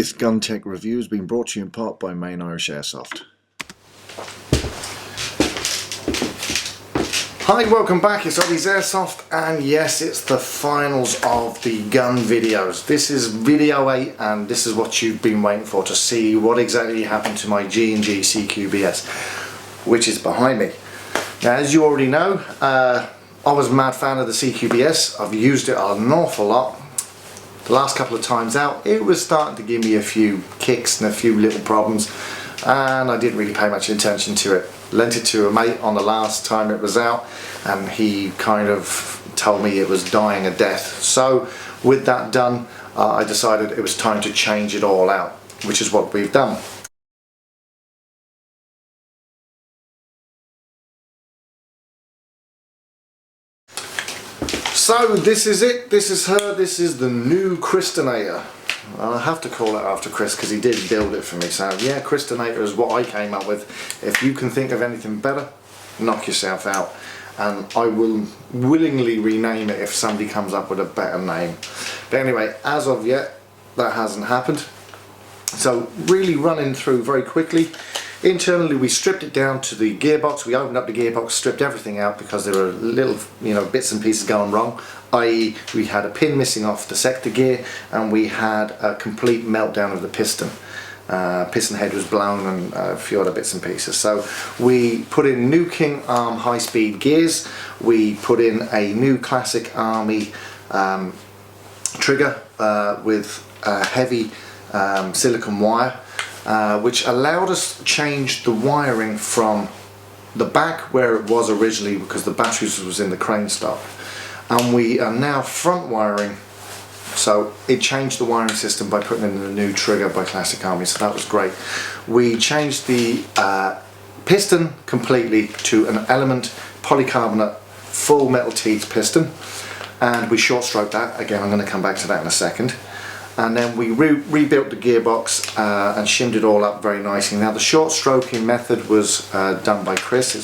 This gun tech review has been brought to you in part by Main Irish Airsoft. Hi, welcome back, it's Ollie's Airsoft, and yes, it's the finals of the gun videos. This is video 8 and this is what you've been waiting for, to see what exactly happened to my G&G CQBS, which is behind me. Now, as you already know, I was a mad fan of the CQBS. I've used it an awful lot. The last couple of times out, it was starting to give me a few kicks and a few little problems, and I didn't really pay much attention to it. Lent it to a mate on the last time it was out, and he kind of told me it was dying a death. So with that done, I decided it was time to change it all out, which is what we've done. So this is it, this is her, this is the new Crystinator. I have to call it after Chris because he did build it for me, so yeah, Crystinator is what I came up with. If you can think of anything better, knock yourself out, and I will willingly rename it if somebody comes up with a better name. But anyway, as of yet, that hasn't happened. So really running through very quickly. Internally, we stripped it down to the gearbox. We opened up the gearbox, stripped everything out because there were little, bits and pieces going wrong. I.e., we had a pin missing off the sector gear, and we had a complete meltdown of the piston. Piston head was blown and a few other bits and pieces. So we put in new King Arm high-speed gears. We put in a new classic Army trigger with heavy silicone wire. Which allowed us to change the wiring from the back where it was originally, because the batteries was in the crane stock, and we are now front wiring. So it changed the wiring system by putting in a new trigger by Classic Army, so that was great. We changed the piston completely to an Element Polycarbonate full metal teeth piston, and we short stroked that. Again, I'm going to come back to that in a second. And then we rebuilt the gearbox and shimmed it all up very nicely. Now, the short stroking method was done by Chris.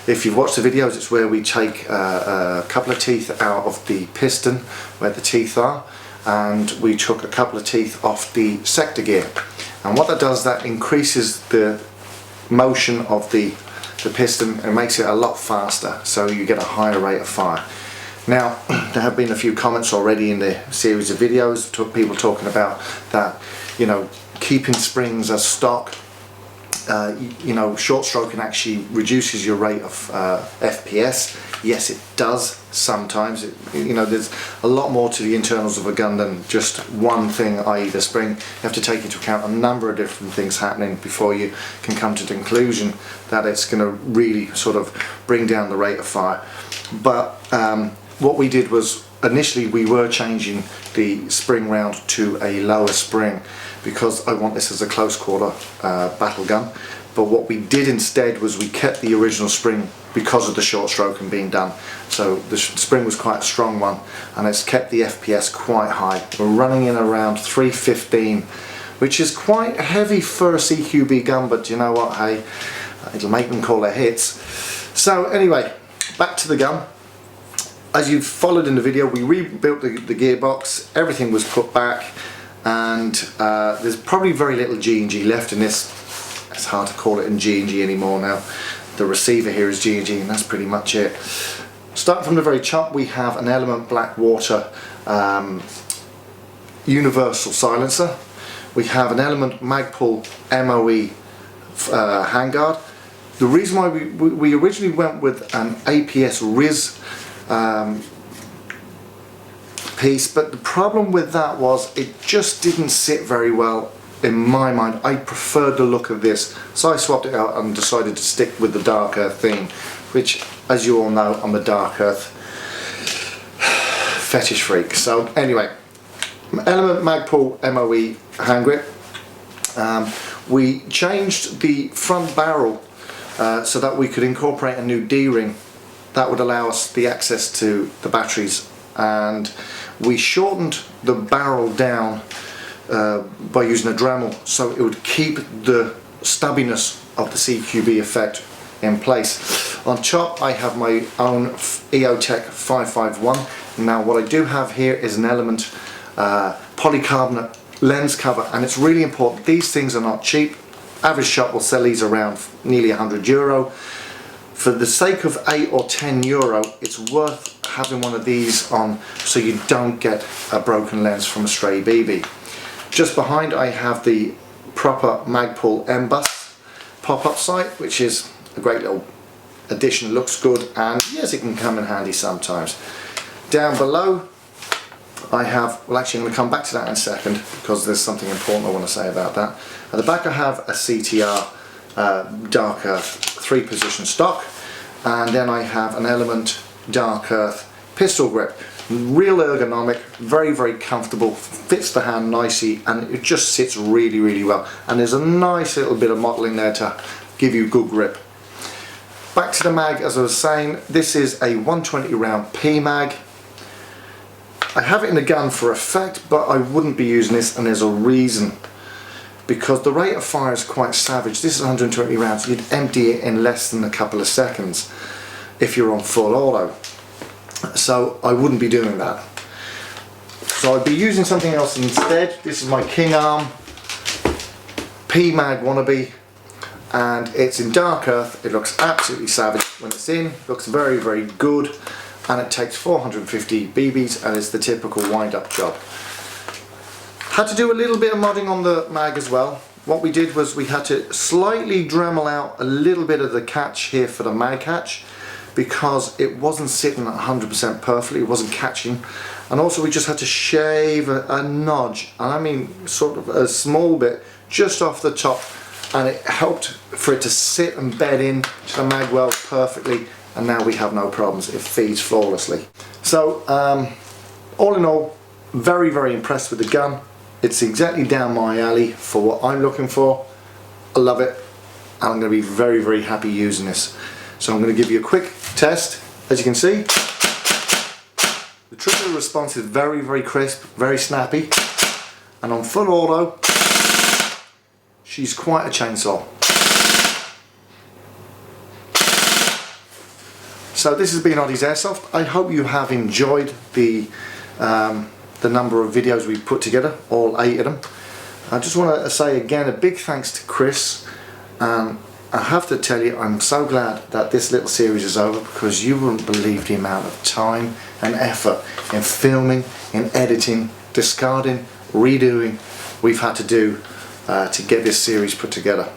If you've watched the videos, it's where we take a couple of teeth out of the piston where the teeth are, and we took a couple of teeth off the sector gear. And what that does, that increases the motion of the piston and makes it a lot faster, so you get a higher rate of fire. Now, there have been a few comments already in the series of videos, people talking about that, keeping springs as stock, short stroking actually reduces your rate of FPS. Yes, it does sometimes. There's a lot more to the internals of a gun than just one thing, i.e. the spring. You have to take into account a number of different things happening before you can come to the conclusion that it's going to really sort of bring down the rate of fire. But what we did was, initially we were changing the spring round to a lower spring because I want this as a close quarter battle gun. But what we did instead was we kept the original spring because of the short stroking being done. So the spring was quite a strong one, and it's kept the FPS quite high. We're running in around 315, which is quite heavy for a CQB gun, but you know what, hey, it'll make them call their hits. So anyway, back to the gun. As you've followed in the video, we rebuilt the gearbox, everything was put back, and there's probably very little G&G left in this. It's hard to call it in G&G anymore now. The receiver here is G&G, and that's pretty much it. Starting from the very top, we have an Element Blackwater universal silencer. We have an Element Magpul MOE handguard. The reason why we originally went with an APS Riz piece, but the problem with that was it just didn't sit very well in my mind. I preferred the look of this, so I swapped it out and decided to stick with the Dark Earth theme, which, as you all know, I'm a Dark Earth fetish freak. So anyway, Element Magpul MOE hand grip. We changed the front barrel so that we could incorporate a new D-ring that would allow us the access to the batteries, and we shortened the barrel down by using a Dremel, so it would keep the stubbiness of the CQB effect in place. On top, I have my own EOTech 551. Now what I do have here is an Element Polycarbonate lens cover, and it's really important. These things are not cheap. Average shop will sell these around nearly €100. For the sake of €8 or €10, it's worth having one of these on so you don't get a broken lens from a stray BB. Just behind I have the proper Magpul Ember pop-up sight, which is a great little addition, looks good, and yes, it can come in handy sometimes. Down below I have, well actually I'm going to come back to that in a second because there's something important I want to say about that. At the back I have a CTR Dark Earth 3-position stock, and then I have an Element Dark Earth pistol grip. Real ergonomic, very comfortable, fits the hand nicely, and it just sits really well, and there's a nice little bit of modelling there to give you good grip. Back to the mag, as I was saying, this is a 120 round P mag. I have it in the gun for effect, but I wouldn't be using this, and there's a reason. Because the rate of fire is quite savage. This is 120 rounds, you'd empty it in less than a couple of seconds if you're on full auto. So I wouldn't be doing that. So I'd be using something else instead. This is my King Arm P-Mag wannabe, and it's in Dark Earth. It looks absolutely savage when it's in, looks very good, and it takes 450 BBs, and it's the typical wind-up job. Had to do a little bit of modding on the mag as well. What we did was we had to slightly Dremel out a little bit of the catch here for the mag catch, because it wasn't sitting at 100% perfectly, it wasn't catching. And also we just had to shave a nudge, and I mean sort of a small bit, just off the top, and it helped for it to sit and bed in to the mag well perfectly, and now we have no problems, it feeds flawlessly. So all in all, very impressed with the gun. It's exactly down my alley for what I'm looking for. I love it, and I'm going to be very happy using this. So I'm going to give you a quick test. As you can see, the trigger response is very crisp, very snappy, and on full auto she's quite a chainsaw. So this has been Oddie's Airsoft. I hope you have enjoyed the number of videos we've put together, all 8 of them. I just want to say again a big thanks to Chris. I have to tell you, I'm so glad that this little series is over, because you wouldn't believe the amount of time and effort in filming, in editing, discarding, redoing we've had to do to get this series put together.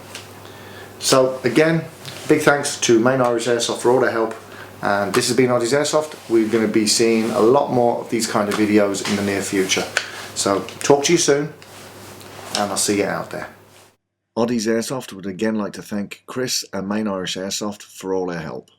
So again, big thanks to Main Irish Airsoft for all their help, and this has been Oddie's Airsoft. We're going to be seeing a lot more of these kind of videos in the near future. So talk to you soon, and I'll see you out there. Oddie's Airsoft would again like to thank Chris and Main Irish Airsoft for all their help.